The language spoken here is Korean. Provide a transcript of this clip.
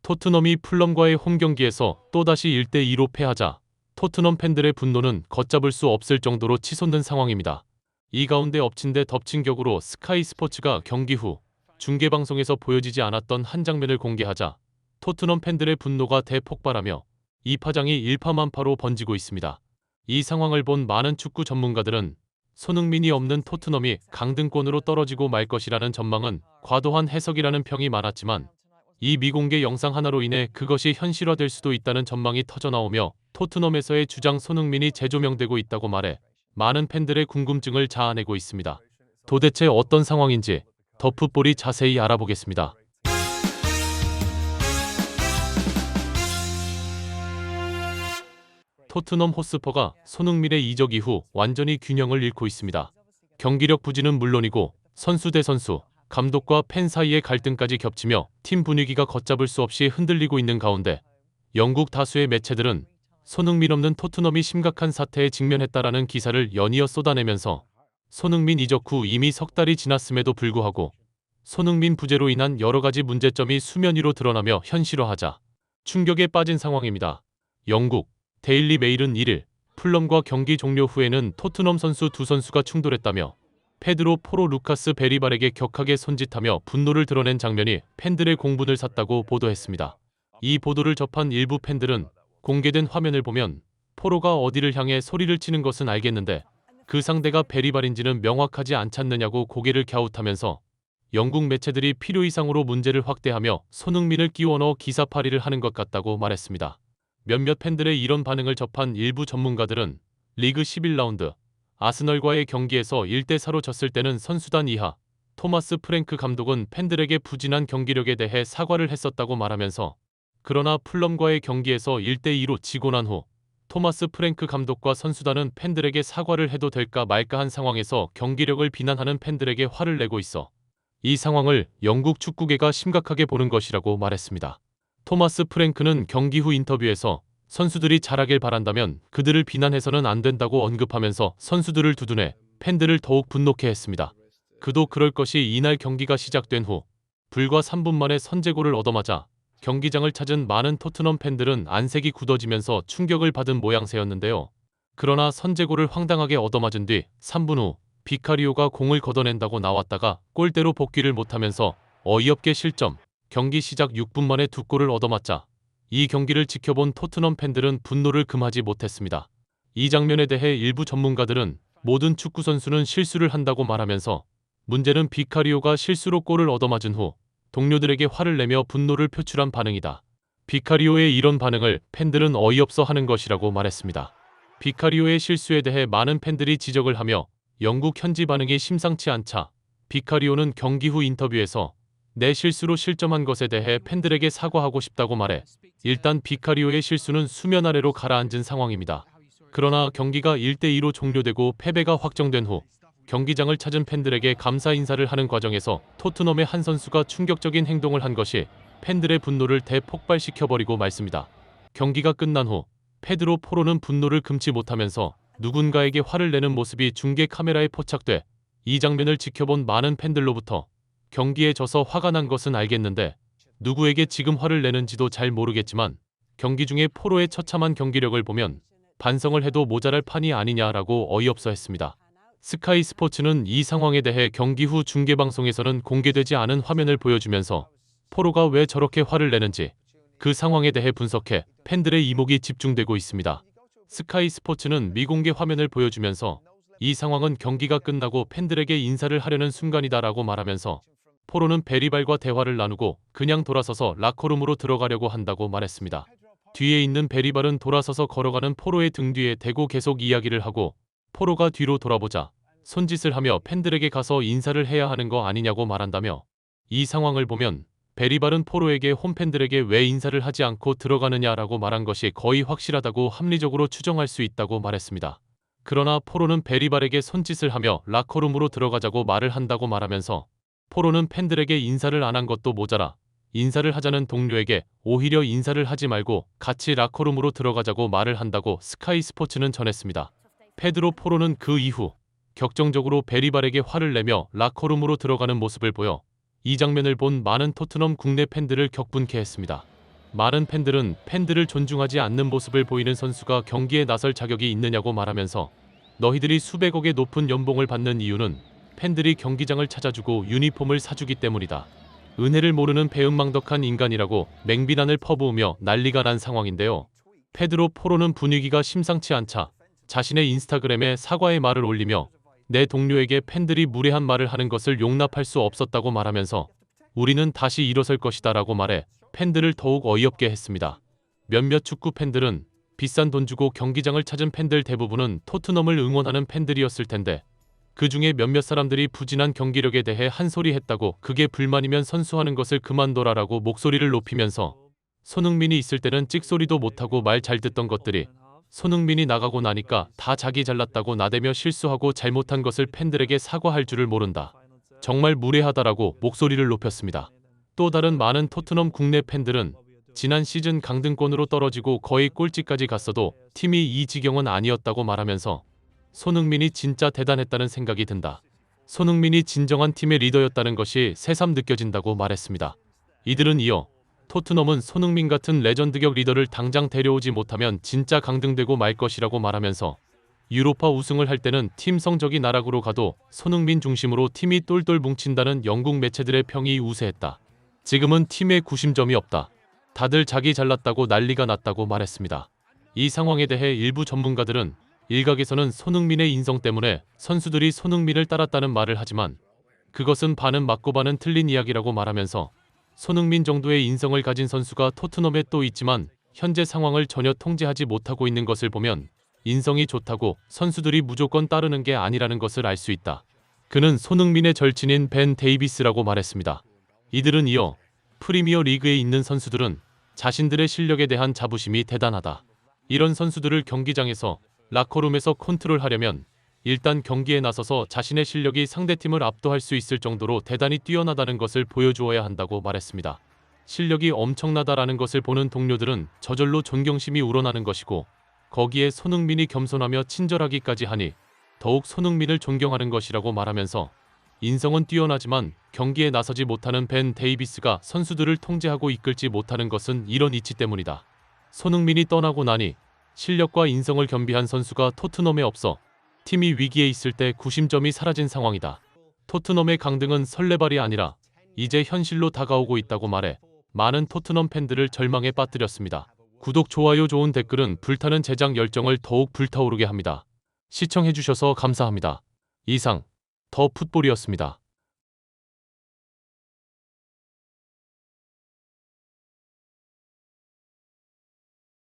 토트넘이 풀럼과의 홈경기에서 또다시 1대2로 패하자 토트넘 팬들의 분노는 걷잡을 수 없을 정도로 치솟는 상황입니다. 이 가운데 엎친 데 덮친 격으로 스카이 스포츠가 경기 후 중계방송에서 보여지지 않았던 한 장면을 공개하자 토트넘 팬들의 분노가 대폭발하며 이 파장이 일파만파로 번지고 있습니다. 이 상황을 본 많은 축구 전문가들은 손흥민이 없는 토트넘이 강등권으로 떨어지고 말 것이라는 전망은 과도한 해석이라는 평이 많았지만 이 미공개 영상 하나로 인해 그것이 현실화될 수도 있다는 전망이 터져나오며 토트넘에서의 주장 손흥민이 재조명되고 있다고 말해 많은 팬들의 궁금증을 자아내고 있습니다. 도대체 어떤 상황인지 더 풋볼이 자세히 알아보겠습니다. 토트넘 호스퍼가 손흥민의 이적 이후 완전히 균형을 잃고 있습니다. 경기력 부진은 물론이고 선수 대 선수, 감독과 팬 사이의 갈등까지 겹치며 팀 분위기가 걷잡을 수 없이 흔들리고 있는 가운데 영국 다수의 매체들은 손흥민 없는 토트넘이 심각한 사태에 직면했다라는 기사를 연이어 쏟아내면서 손흥민 이적 후 이미 석 달이 지났음에도 불구하고 손흥민 부재로 인한 여러 가지 문제점이 수면 위로 드러나며 현실화하자 충격에 빠진 상황입니다. 영국 데일리 메일은 1일 풀럼과 경기 종료 후에는 토트넘 선수 두 선수가 충돌했다며 페드로 포로 루카스 베리발에게 격하게 손짓하며 분노를 드러낸 장면이 팬들의 공분을 샀다고 보도했습니다. 이 보도를 접한 일부 팬들은 공개된 화면을 보면 포로가 어디를 향해 소리를 치는 것은 알겠는데 그 상대가 베리발인지는 명확하지 않잖느냐고 고개를 갸웃하면서 영국 매체들이 필요 이상으로 문제를 확대하며 손흥민을 끼워 넣어 기사팔이를 하는 것 같다고 말했습니다. 몇몇 팬들의 이런 반응을 접한 일부 전문가들은 리그 11라운드 아스널과의 경기에서 1대4로 졌을 때는 선수단 이하 토마스 프랭크 감독은 팬들에게 부진한 경기력에 대해 사과를 했었다고 말하면서 그러나 풀럼과의 경기에서 1대2로 지고 난 후 토마스 프랭크 감독과 선수단은 팬들에게 사과를 해도 될까 말까 한 상황에서 경기력을 비난하는 팬들에게 화를 내고 있어 이 상황을 영국 축구계가 심각하게 보는 것이라고 말했습니다. 토마스 프랭크는 경기 후 인터뷰에서 선수들이 잘하길 바란다면 그들을 비난해서는 안 된다고 언급하면서 선수들을 두둔해 팬들을 더욱 분노케 했습니다. 그도 그럴 것이 이날 경기가 시작된 후 불과 3분 만에 선제골을 얻어맞아 경기장을 찾은 많은 토트넘 팬들은 안색이 굳어지면서 충격을 받은 모양새였는데요. 그러나 선제골을 황당하게 얻어맞은 뒤 3분 후 비카리오가 공을 걷어낸다고 나왔다가 골대로 복귀를 못하면서 어이없게 실점, 경기 시작 6분 만에 두 골을 얻어맞자 이 경기를 지켜본 토트넘 팬들은 분노를 금하지 못했습니다. 이 장면에 대해 일부 전문가들은 모든 축구 선수는 실수를 한다고 말하면서 문제는 비카리오가 실수로 골을 얻어맞은 후 동료들에게 화를 내며 분노를 표출한 반응이다. 비카리오의 이런 반응을 팬들은 어이없어 하는 것이라고 말했습니다. 비카리오의 실수에 대해 많은 팬들이 지적을 하며 영국 현지 반응이 심상치 않자 비카리오는 경기 후 인터뷰에서 내 실수로 실점한 것에 대해 팬들에게 사과하고 싶다고 말해 일단 비카리오의 실수는 수면 아래로 가라앉은 상황입니다. 그러나 경기가 1대2로 종료되고 패배가 확정된 후 경기장을 찾은 팬들에게 감사 인사를 하는 과정에서 토트넘의 한 선수가 충격적인 행동을 한 것이 팬들의 분노를 대폭발시켜버리고 말습니다. 경기가 끝난 후 페드로 포로는 분노를 금치 못하면서 누군가에게 화를 내는 모습이 중계 카메라에 포착돼 이 장면을 지켜본 많은 팬들로부터 경기에 져서 화가 난 것은 알겠는데 누구에게 지금 화를 내는지도 잘 모르겠지만 경기 중에 포로의 처참한 경기력을 보면 반성을 해도 모자랄 판이 아니냐라고 어이없어 했습니다. 스카이 스포츠는 이 상황에 대해 경기 후 중계방송에서는 공개되지 않은 화면을 보여주면서 포로가 왜 저렇게 화를 내는지 그 상황에 대해 분석해 팬들의 이목이 집중되고 있습니다. 스카이 스포츠는 미공개 화면을 보여주면서 이 상황은 경기가 끝나고 팬들에게 인사를 하려는 순간이다라고 말하면서 포로는 베리발과 대화를 나누고 그냥 돌아서서 라커룸으로 들어가려고 한다고 말했습니다. 뒤에 있는 베리발은 돌아서서 걸어가는 포로의 등 뒤에 대고 계속 이야기를 하고 포로가 뒤로 돌아보자 손짓을 하며 팬들에게 가서 인사를 해야 하는 거 아니냐고 말한다며 이 상황을 보면 베리발은 포로에게 홈팬들에게 왜 인사를 하지 않고 들어가느냐라고 말한 것이 거의 확실하다고 합리적으로 추정할 수 있다고 말했습니다. 그러나 포로는 베리발에게 손짓을 하며 라커룸으로 들어가자고 말을 한다고 말하면서 포로는 팬들에게 인사를 안 한 것도 모자라 인사를 하자는 동료에게 오히려 인사를 하지 말고 같이 라커룸으로 들어가자고 말을 한다고 스카이 스포츠는 전했습니다. 페드로 포로는 그 이후 격정적으로 베리발에게 화를 내며 라커룸으로 들어가는 모습을 보여 이 장면을 본 많은 토트넘 국내 팬들을 격분케 했습니다. 많은 팬들은 팬들을 존중하지 않는 모습을 보이는 선수가 경기에 나설 자격이 있느냐고 말하면서 너희들이 수백억의 높은 연봉을 받는 이유는 팬들이 경기장을 찾아주고 유니폼을 사주기 때문이다. 은혜를 모르는 배은망덕한 인간이라고 맹비난을 퍼부으며 난리가 난 상황인데요. 페드로 포로는 분위기가 심상치 않자 자신의 인스타그램에 사과의 말을 올리며 내 동료에게 팬들이 무례한 말을 하는 것을 용납할 수 없었다고 말하면서 우리는 다시 일어설 것이다 라고 말해 팬들을 더욱 어이없게 했습니다. 몇몇 축구 팬들은 비싼 돈 주고 경기장을 찾은 팬들 대부분은 토트넘을 응원하는 팬들이었을 텐데 그 중에 몇몇 사람들이 부진한 경기력에 대해 한 소리 했다고 그게 불만이면 선수하는 것을 그만둬라라고 목소리를 높이면서 손흥민이 있을 때는 찍소리도 못하고 말 잘 듣던 것들이 손흥민이 나가고 나니까 다 자기 잘났다고 나대며 실수하고 잘못한 것을 팬들에게 사과할 줄을 모른다. 정말 무례하다라고 목소리를 높였습니다. 또 다른 많은 토트넘 국내 팬들은 지난 시즌 강등권으로 떨어지고 거의 꼴찌까지 갔어도 팀이 이 지경은 아니었다고 말하면서 손흥민이 진짜 대단했다는 생각이 든다. 손흥민이 진정한 팀의 리더였다는 것이 새삼 느껴진다고 말했습니다. 이들은 이어 토트넘은 손흥민 같은 레전드격 리더를 당장 데려오지 못하면 진짜 강등되고 말 것이라고 말하면서 유로파 우승을 할 때는 팀 성적이 나락으로 가도 손흥민 중심으로 팀이 똘똘 뭉친다는 영국 매체들의 평이 우세했다. 지금은 팀에 구심점이 없다. 다들 자기 잘났다고 난리가 났다고 말했습니다. 이 상황에 대해 일부 전문가들은 일각에서는 손흥민의 인성 때문에 선수들이 손흥민을 따랐다는 말을 하지만 그것은 반은 맞고 반은 틀린 이야기라고 말하면서 손흥민 정도의 인성을 가진 선수가 토트넘에 또 있지만 현재 상황을 전혀 통제하지 못하고 있는 것을 보면 인성이 좋다고 선수들이 무조건 따르는 게 아니라는 것을 알 수 있다. 그는 손흥민의 절친인 벤 데이비스라고 말했습니다. 이들은 이어 프리미어 리그에 있는 선수들은 자신들의 실력에 대한 자부심이 대단하다. 이런 선수들을 경기장에서 라커룸에서 컨트롤하려면 일단 경기에 나서서 자신의 실력이 상대팀을 압도할 수 있을 정도로 대단히 뛰어나다는 것을 보여주어야 한다고 말했습니다. 실력이 엄청나다라는 것을 보는 동료들은 저절로 존경심이 우러나는 것이고 거기에 손흥민이 겸손하며 친절하기까지 하니 더욱 손흥민을 존경하는 것이라고 말하면서 인성은 뛰어나지만 경기에 나서지 못하는 벤 데이비스가 선수들을 통제하고 이끌지 못하는 것은 이런 이치 때문이다. 손흥민이 떠나고 나니 실력과 인성을 겸비한 선수가 토트넘에 없어 팀이 위기에 있을 때 구심점이 사라진 상황이다. 토트넘의 강등은 설레발이 아니라 이제 현실로 다가오고 있다고 말해 많은 토트넘 팬들을 절망에 빠뜨렸습니다. 구독, 좋아요, 좋은 댓글은 불타는 제작 열정을 더욱 불타오르게 합니다. 시청해주셔서 감사합니다. 이상 더 풋볼이었습니다.